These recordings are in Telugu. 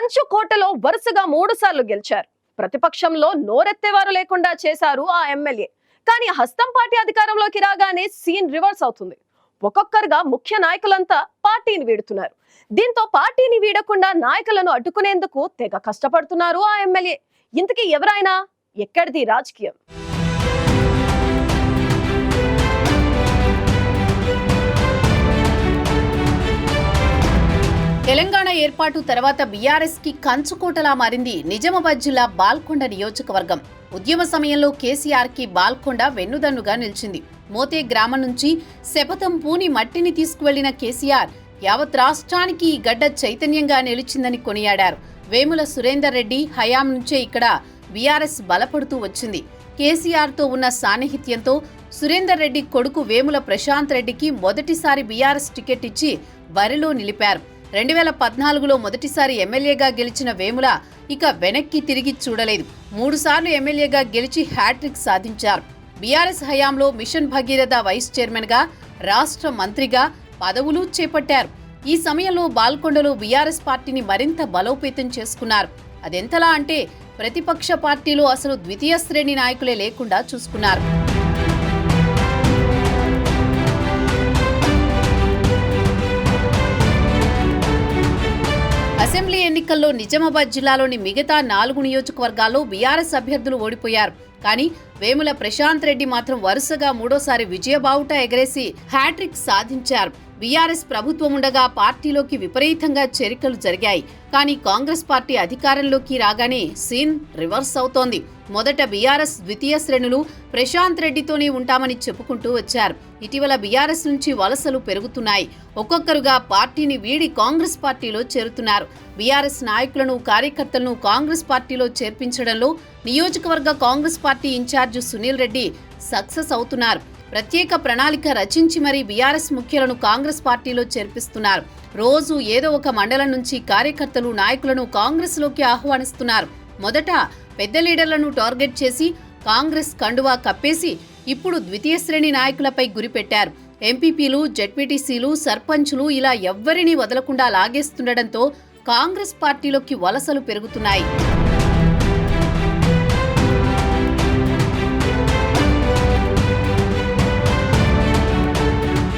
కంచుకోటలో వరుసగా 3 సార్లు గెలిచారు. ప్రతిపక్షంలో నోరెత్తేవారు లేకుండా చేశారు ఆ ఎమ్మెల్యే. కానీ హస్తం పార్టీ అధికారంలోకి రాగానే సీన్ రివర్స్ అవుతుంది. ఒక్కొక్కరుగా ముఖ్య నాయకులంతా పార్టీని వీడుతున్నారు. దీంతో పార్టీని వీడకుండా నాయకులను అడ్డుకునేందుకు తెగ కష్టపడుతున్నారు ఆ ఎమ్మెల్యే. ఇంతకీ ఎవరైనా? ఎక్కడిది రాజకీయం? తెలంగాణ ఏర్పాటు తర్వాత బీఆర్ఎస్ కి కంచుకోటలా మారింది నిజామాబాద్ జిల్లా బాల్కొండ నియోజకవర్గం. ఉద్యమ సమయంలో కేసీఆర్ కి బాల్కొండ వెన్నుదన్నుగా నిలిచింది. మోతే గ్రామం నుంచి శపథం పూని మట్టిని తీసుకువెళ్లిన కేసీఆర్ యావత్ రాష్ట్రానికి ఈ గడ్డ చైతన్యంగా నిలిచిందని కొనియాడారు. వేముల సురేందర్ రెడ్డి హయాం నుంచే ఇక్కడ బీఆర్ఎస్ బలపడుతూ వచ్చింది. కేసీఆర్ తో ఉన్న సాన్నిహిత్యంతో సురేందర్ రెడ్డి కొడుకు వేముల ప్రశాంత్ రెడ్డికి మొదటిసారి బీఆర్ఎస్ టికెట్ ఇచ్చి బరిలో నిలిపారు. 2014లో మొదటిసారి ఎమ్మెల్యేగా గెలిచిన వేముల ఇక వెనక్కి తిరిగి చూడలేదు. 3 సార్లు ఎమ్మెల్యేగా గెలిచి హ్యాట్రిక్ సాధించారు. బీఆర్ఎస్ హయాంలో మిషన్ భగీరథ వైస్ చైర్మన్ గా, రాష్ట్ర మంత్రిగా పదవులు చేపట్టారు. ఈ సమయంలో బాల్కొండలో బీఆర్ఎస్ పార్టీని మరింత బలోపేతం చేసుకున్నారు. అదెంతలా అంటే ప్రతిపక్ష పార్టీలో అసలు ద్వితీయ శ్రేణి నాయకులే లేకుండా చూసుకున్నారు. అసెంబ్లీ ఎన్నికల్లో నిజామాబాద్ జిల్లాలోని మిగతా 4 నియోజకవర్గాల్లో బీఆర్ఎస్ అభ్యర్థులు ఓడిపోయారు. కానీ వేముల ప్రశాంత్ రెడ్డి మాత్రం వరుసగా 3వ విజయబావుట ఎగరేసి హ్యాట్రిక్ సాధించారు. బీఆర్ఎస్ ప్రభుత్వం ఉండగా పార్టీలోకి విపరీతంగా చేరికలు జరిగాయి. కానీ కాంగ్రెస్ పార్టీ అధికారంలోకి రాగానే సీన్ రివర్స్ అవుతోంది. మొదట బీఆర్ఎస్ ద్వితీయ శ్రేణులు ప్రశాంత్ రెడ్డితోనే ఉంటామని చెప్పుకుంటూ వచ్చారు. ఇటీవల బీఆర్ఎస్ నుంచి వలసలు పెరుగుతున్నాయి. ఒక్కొక్కరుగా పార్టీని వీడి కాంగ్రెస్ పార్టీలో చేరుతున్నారు. బీఆర్ఎస్ నాయకులను, కార్యకర్తలను కాంగ్రెస్ పార్టీలో చేర్పించడంలో నియోజకవర్గ Congress party incharge Sunil Reddy success అవుతున్నారు. ప్రత్యేక ప్రణాళిక రచించి మరీ బీఆర్ఎస్ ముఖ్యులను కాంగ్రెస్ పార్టీలో చేర్పిస్తున్నారు. రోజు ఏదో ఒక మండలం నుంచి కార్యకర్తలు, నాయకులను కాంగ్రెస్ లోకి ఆహ్వానిస్తున్నారు. మొదట పెద్ద లీడర్లను టార్గెట్ చేసి కాంగ్రెస్ కండువా కప్పేసి ఇప్పుడు ద్వితీయ శ్రేణి నాయకులపై గురిపెట్టారు. ఎంపీపీలు, జెడ్పీటీసీలు, సర్పంచులు ఇలా ఎవ్వరినీ వదలకుండా లాగేస్తుండటంతో కాంగ్రెస్ పార్టీలోకి వలసలు పెరుగుతున్నాయి.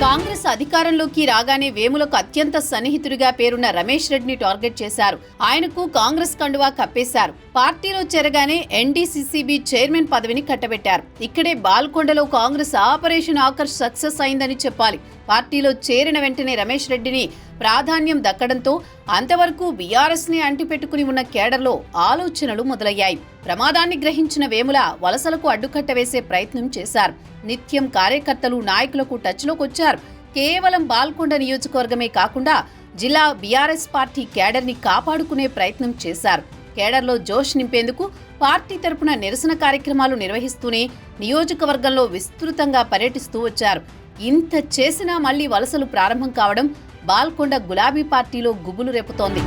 కాంగ్రెస్ అధికారంలోకి రాగానే వేములకు అత్యంత సన్నిహితుడిగా పేరున్న రమేష్ రెడ్డిని టార్గెట్ చేశారు. ఆయనకు కాంగ్రెస్ కండువా కప్పేశారు. పార్టీలో చేరగానే ఎన్డీసీసీబీ చైర్మన్ పదవిని కట్టబెట్టారు. ఇక్కడే బాల్కొండలో కాంగ్రెస్ ఆపరేషన్ ఆకర్ష్ సక్సెస్ అయిందని చెప్పాలి. పార్టీలో చేరిన వెంటనే రమేష్ రెడ్డిని ప్రాధాన్యం దక్కడంతో అంతవరకు బీఆర్ఎస్ ని అంటిపెట్టుకుని ఉన్న కేడర్లో ఆలోచనలు మొదలయ్యాయి. ప్రమాదాన్ని గ్రహించిన వేముల వలసలకు అడ్డుకట్ట వేసే ప్రయత్నం చేశారు. నిత్యం కార్యకర్తలు, నాయకులకు టచ్లోకొచ్చారు. కేవలం బాల్కొండ నియోజకవర్గమే కాకుండా జిల్లా బీఆర్ఎస్ పార్టీ కేడర్ని కాపాడుకునే ప్రయత్నం చేశారు. కేడర్లో జోష్ నింపేందుకు పార్టీ తరపున నిరసన కార్యక్రమాలు నిర్వహిస్తూనే నియోజకవర్గంలో విస్తృతంగా పర్యటిస్తూ వచ్చారు. ఇంత చేసినా మళ్లీ వలసలు ప్రారంభం కావడం బాల్కొండ గులాబీ పార్టీలో గుబులు రేపుతోంది.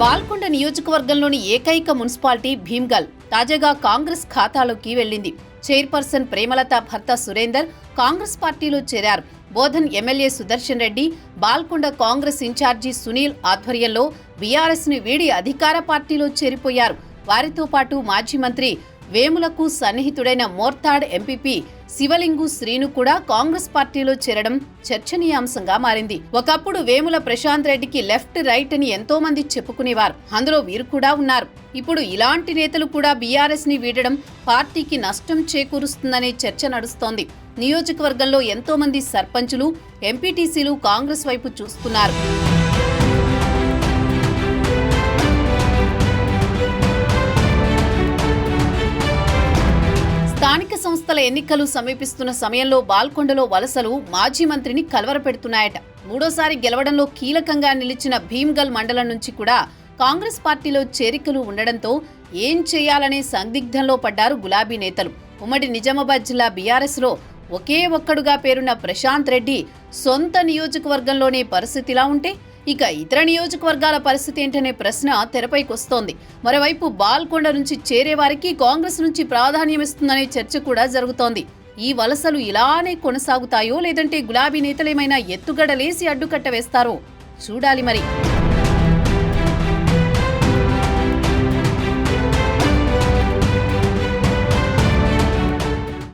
బాల్కొండ నియోజకవర్గంలోని ఏకైక మున్సిపాలిటీ భీమ్గల్ తాజాగా కాంగ్రెస్ ఖాతాలోకి వెళ్లింది. చైర్పర్సన్ ప్రేమలత భర్త సురేందర్ కాంగ్రెస్ పార్టీలో చేరారు. బోధన్ ఎమ్మెల్యే సుదర్శన్ రెడ్డి, బాల్కొండ కాంగ్రెస్ ఇన్ఛార్జి సునీల్ ఆధ్వర్యంలో బీఆర్ఎస్ ని వీడి అధికార పార్టీలో చేరిపోయారు. వారితో పాటు మాజీ మంత్రి వేములకు సన్నిహితుడైన మోర్తాడ్ ఎంపీపీ శివలింగు శ్రీను కూడా కాంగ్రెస్ పార్టీలో చేరడం చర్చనీయాంశంగా మారింది. ఒకప్పుడు వేముల ప్రశాంత్ రెడ్డికి లెఫ్ట్, రైట్ అని ఎంతో మంది చెప్పుకునేవారు. అందులో వీరు కూడా ఉన్నారు. ఇప్పుడు ఇలాంటి నేతలు కూడా బీఆర్ఎస్ ని వీడడం పార్టీకి నష్టం చేకూరుస్తుందనే చర్చ నడుస్తోంది. నియోజకవర్గంలో ఎంతో మంది సర్పంచులు, ఎంపీటీసీలు కాంగ్రెస్ వైపు చూస్తున్నారు. స్థానిక సంస్థల ఎన్నికలు సమీపిస్తున్న సమయంలో బాల్కొండలో వలసలు మాజీ మంత్రిని కలవరపెడుతున్నాయట. 3వ గెలవడంలో కీలకంగా నిలిచిన భీమ్గల్ మండలం నుంచి కూడా కాంగ్రెస్ పార్టీలో చేరికలు ఉండడంతో ఏం చేయాలనే సందిగ్ధంలో పడ్డారు గులాబీ నేతలు. ఉమ్మడి నిజామాబాద్ జిల్లా బీఆర్ఎస్ లో ఒకే ఒక్కడుగా పేరున్న ప్రశాంత్ రెడ్డి సొంత నియోజకవర్గంలోనే పరిస్థితిలా ఉంటే ఇక ఇతర నియోజకవర్గాల పరిస్థితి ఏంటనే ప్రశ్న తెరపైకొస్తోంది. మరోవైపు బాల్కొండ నుంచి చేరే వారికి కాంగ్రెస్ నుంచి ప్రాధాన్యం ఇస్తుందనే చర్చ కూడా జరుగుతోంది. ఈ వలసలు ఇలానే కొనసాగుతాయో లేదంటే గులాబీ నేతలేమైనా ఎత్తుగడలేసి అడ్డుకట్ట వేస్తారో చూడాలి మరి.